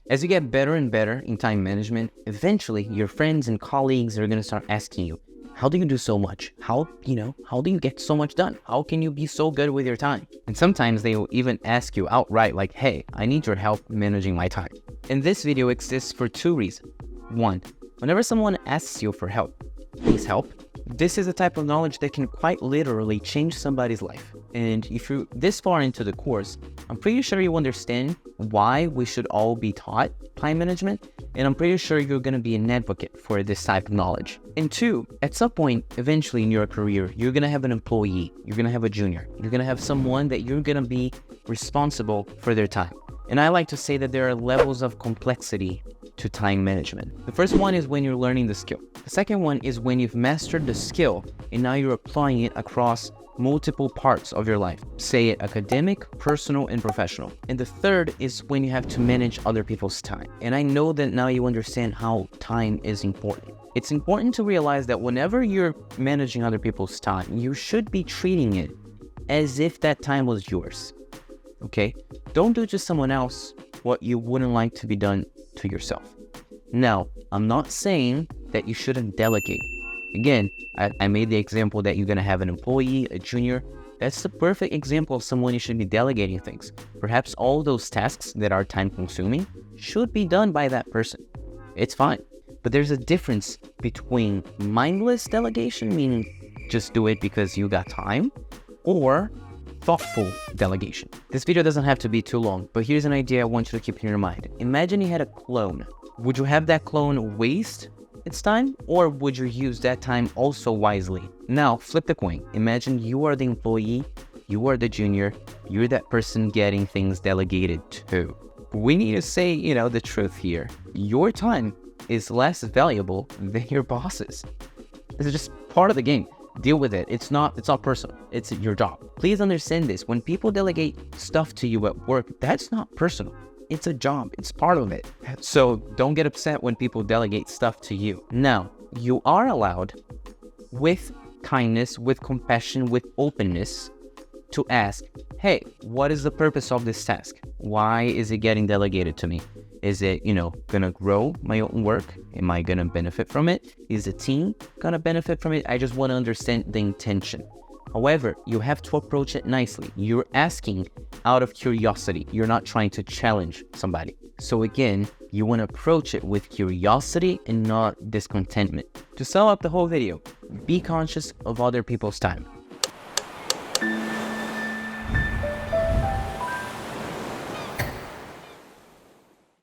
As you get better and better in time management, eventually your friends and colleagues are going to start asking you, how do you do so much? How do you get so much done? How can you be so good with your time? And sometimes they will even ask you outright like, hey, I need your help managing my time. And this video exists for two reasons. One, whenever someone asks you for help, please help. This is a type of knowledge that can quite literally change somebody's life. And if you're this far into the course, I'm pretty sure you understand why we should all be taught time management. And I'm pretty sure you're going to be an advocate for this type of knowledge. And two, at some point, eventually in your career, you're going to have an employee, you're going to have a junior, you're going to have someone that you're going to be responsible for their time. And I like to say that there are levels of complexity to time management. The first one is when you're learning the skill. The second one is when you've mastered the skill and now you're applying it across multiple parts of your life, say it academic, personal, and professional. And the third is when you have to manage other people's time. And I know that now you understand how time is important. It's important to realize that whenever you're managing other people's time, you should be treating it as if that time was yours. Okay? Don't do to someone else what you wouldn't like to be done to yourself. Now, I'm not saying that you shouldn't delegate. Again, I made the example that you're going to have an employee, a junior. That's the perfect example of someone you should be delegating things. Perhaps all those tasks that are time consuming should be done by that person. It's fine. But there's a difference between mindless delegation, meaning just do it because you got time, or thoughtful delegation. This video doesn't have to be too long, but here's an idea I want you to keep in your mind. Imagine you had a clone. Would you have that clone waste its time, or would you use that time also wisely? Now, flip the coin. Imagine you are the employee, you are the junior, you're that person getting things delegated to. We need to say, the truth here. Your time is less valuable than your boss's. This is just part of the game. Deal with it. It's not personal. It's your job. Please understand this. When people delegate stuff to you at work, that's not personal. It's a job. It's part of it. So don't get upset when people delegate stuff to you. Now, you are allowed, with kindness, with compassion, with openness, to ask, hey, what is the purpose of this task? Why is it getting delegated to me? Is it, gonna grow my own work? Am I gonna benefit from it? Is the team gonna benefit from it? I just want to understand the intention. However, you have to approach it nicely. You're asking out of curiosity. You're not trying to challenge somebody. So again, you want to approach it with curiosity and not discontentment. To sum up the whole video, be conscious of other people's time.